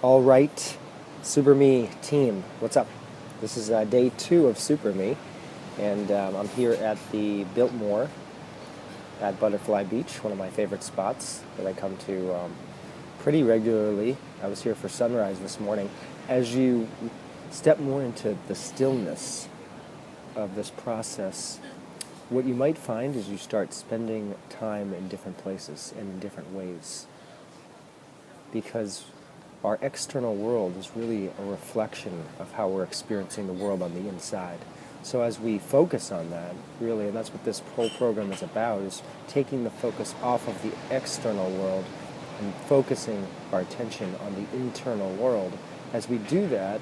All right, SuperMe team, what's up? This is day 2 of SuperMe, and I'm here at the Biltmore at Butterfly Beach, one of my favorite spots that I come to pretty regularly. I was here for sunrise this morning. As you step more into the stillness of this process, what you might find is you start spending time in different places and in different ways, because our external world is really a reflection of how we're experiencing the world on the inside. So as we focus on that, really, and that's what this whole program is about, is taking the focus off of the external world and focusing our attention on the internal world. As we do that,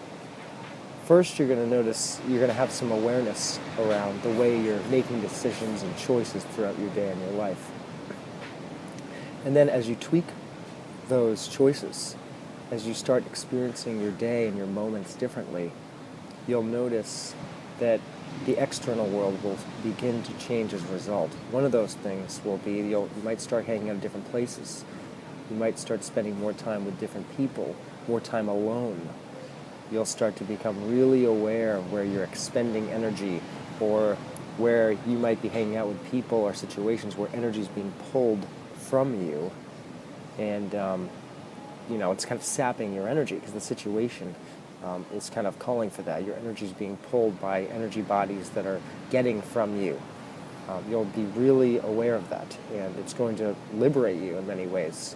first you're going to notice, you're going to have some awareness around the way you're making decisions and choices throughout your day and your life. And then as you tweak those choices, as you start experiencing your day and your moments differently, you'll notice that the external world will begin to change as a result. One of those things will be you might start hanging out in different places. You might start spending more time with different people, more time alone. You'll start to become really aware of where you're expending energy, or where you might be hanging out with people or situations where energy is being pulled from you. And it's kind of sapping your energy because the situation is kind of calling for that. Your energy is being pulled by energy bodies that are getting from you. You'll be really aware of that, and it's going to liberate you in many ways.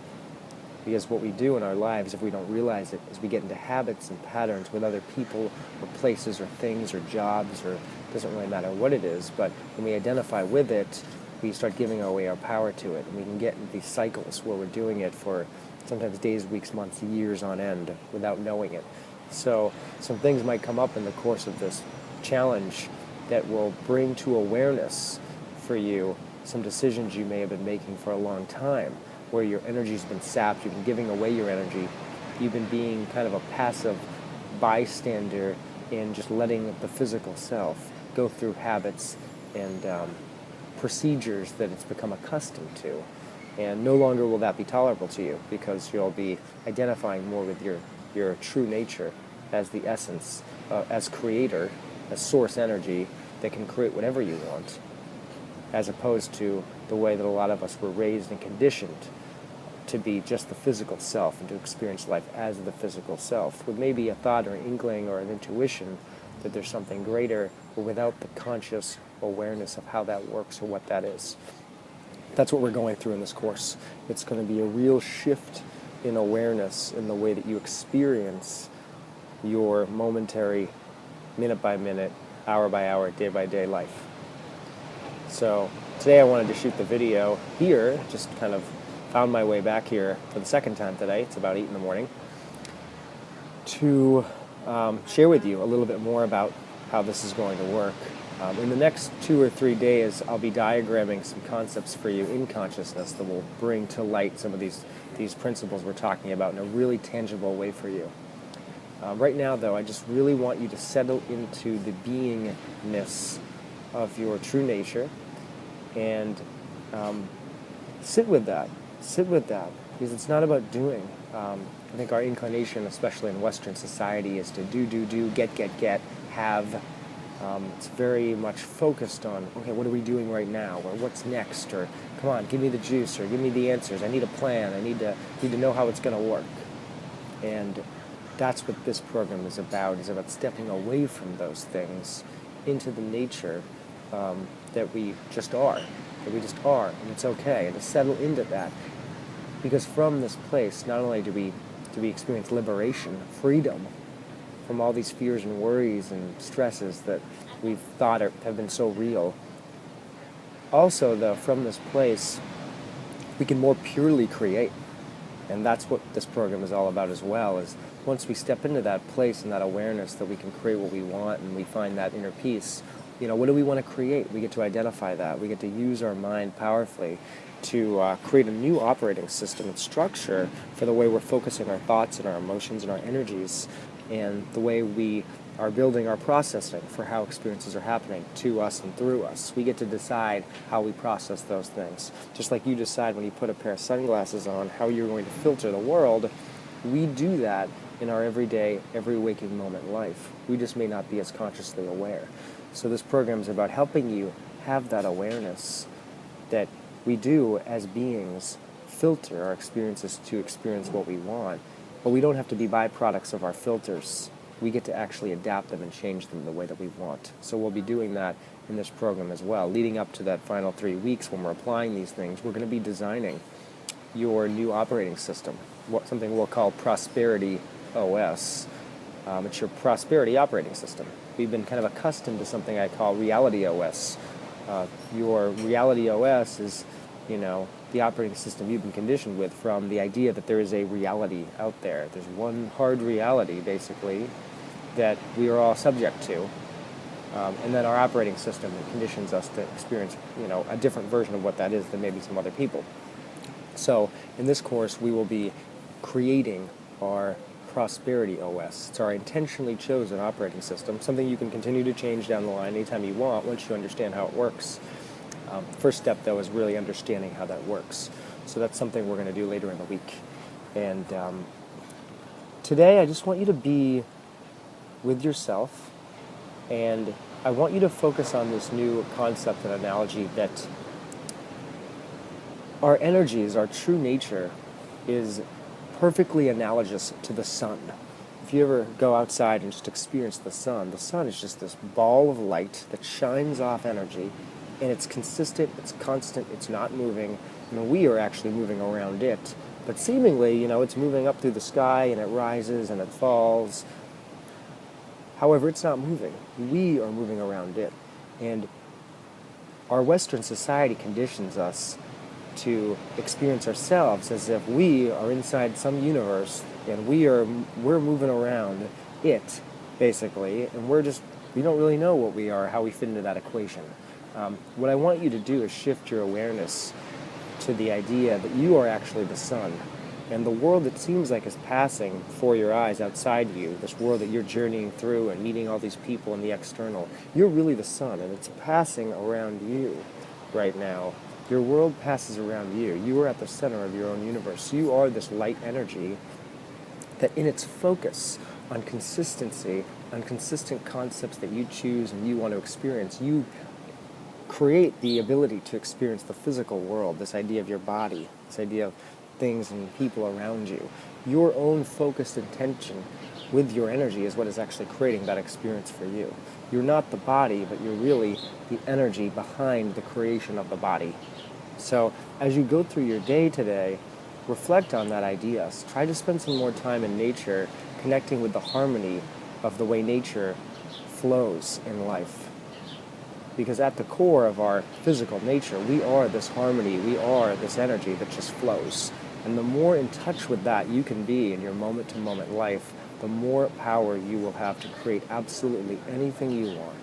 Because what we do in our lives, if we don't realize it, is we get into habits and patterns with other people or places or things or jobs, or it doesn't really matter what it is, but when we identify with it, we start giving away our power to it, and we can get into these cycles where we're doing it for sometimes days, weeks, months, years on end without knowing it. So some things might come up in the course of this challenge that will bring to awareness for you some decisions you may have been making for a long time, where your energy's been sapped, you've been giving away your energy, you've been being kind of a passive bystander in just letting the physical self go through habits and procedures that it's become accustomed to. And no longer will that be tolerable to you, because you'll be identifying more with your true nature as the essence, as creator, as source energy that can create whatever you want, as opposed to the way that a lot of us were raised and conditioned to be just the physical self and to experience life as the physical self, with maybe a thought or an inkling or an intuition that there's something greater, but without the conscious awareness of how that works or what that is. That's what we're going through in this course. It's going to be a real shift in awareness in the way that you experience your momentary, minute by minute, hour by hour, day by day life. So today I wanted to shoot the video here, just kind of found my way back here for the second time today. It's about 8 in the morning, to share with you a little bit more about how this is going to work. In the next 2 or 3 days, I'll be diagramming some concepts for you in consciousness that will bring to light some of these principles we're talking about in a really tangible way for you. Right now, though, I just really want you to settle into the beingness of your true nature and sit with that. Sit with that, because it's not about doing. I think our inclination, especially in Western society, is to do, get, have. It's very much focused on, okay, what are we doing right now, or what's next, or come on, give me the juice, or give me the answers. I need a plan. I need to know how it's going to work. And that's what this program is about stepping away from those things into the nature that we just are, and it's okay, and to settle into that. Because from this place, not only do we experience liberation, freedom from all these fears and worries and stresses that we've thought have been so real. Also, though, from this place, we can more purely create. And that's what this program is all about as well, is once we step into that place and that awareness that we can create what we want and we find that inner peace, what do we want to create? We get to identify that. We get to use our mind powerfully to create a new operating system and structure for the way we're focusing our thoughts and our emotions and our energies, and the way we are building our processing for how experiences are happening to us and through us. We get to decide how we process those things. Just like you decide when you put a pair of sunglasses on how you're going to filter the world, we do that in our everyday, every waking moment life. We just may not be as consciously aware. So this program is about helping you have that awareness that we do as beings filter our experiences to experience what we want, but we don't have to be byproducts of our filters. We get to actually adapt them and change them the way that we want. So we'll be doing that in this program as well. Leading up to that final 3 weeks when we're applying these things, we're going to be designing your new operating system, something we'll call Prosperity OS. It's your prosperity operating system. We've been kind of accustomed to something I call Reality OS. Your Reality OS is, the operating system you've been conditioned with from the idea that there is a reality out there. There's one hard reality, basically, that we are all subject to. And then our operating system conditions us to experience, a different version of what that is than maybe some other people. So in this course, we will be creating our Prosperity OS. It's our intentionally chosen operating system, something you can continue to change down the line anytime you want once you understand how it works. First step, though, is really understanding how that works. So that's something we're going to do later in the week. And today, I just want you to be with yourself, and I want you to focus on this new concept and analogy that our energies, our true nature, is perfectly analogous to the sun. If you ever go outside and just experience the sun is just this ball of light that shines off energy, and it's consistent, it's constant, it's not moving, and we are actually moving around it. But seemingly, it's moving up through the sky, and it rises and it falls. However, it's not moving. We are moving around it. And our Western society conditions us to experience ourselves as if we are inside some universe and we're moving around it, basically, and we don't really know what we are, how we fit into that equation. What I want you to do is shift your awareness to the idea that you are actually the sun, and the world that seems like is passing before your eyes outside you, this world that you're journeying through and meeting all these people in the external, you're really the sun, and it's passing around you right now. Your world passes around you. You are at the center of your own universe. You are this light energy that in its focus on consistency, on consistent concepts that you choose and you want to experience, you create the ability to experience the physical world, this idea of your body, this idea of things and people around you. Your own focused intention with your energy is what is actually creating that experience for you. You're not the body, but you're really the energy behind the creation of the body. So as you go through your day today, reflect on that idea. Try to spend some more time in nature, connecting with the harmony of the way nature flows in life. Because at the core of our physical nature, we are this harmony, we are this energy that just flows. And the more in touch with that you can be in your moment-to-moment life, the more power you will have to create absolutely anything you want.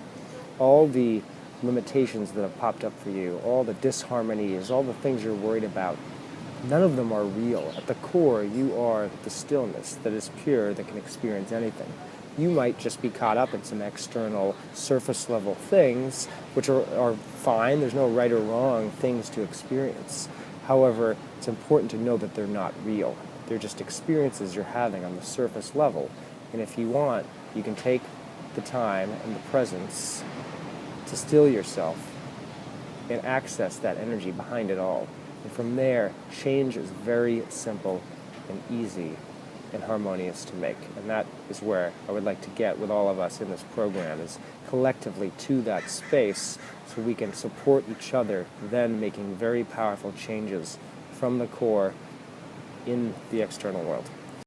All the limitations that have popped up for you, all the disharmonies, all the things you're worried about, none of them are real. At the core, you are the stillness that is pure, that can experience anything. You might just be caught up in some external surface-level things, which are fine. There's no right or wrong things to experience. However, it's important to know that they're not real. They're just experiences you're having on the surface level. And if you want, you can take the time and the presence to still yourself and access that energy behind it all. And from there, change is very simple and easy and harmonious to make. And that is where I would like to get with all of us in this program, is collectively to that space so we can support each other, then making very powerful changes from the core in the external world.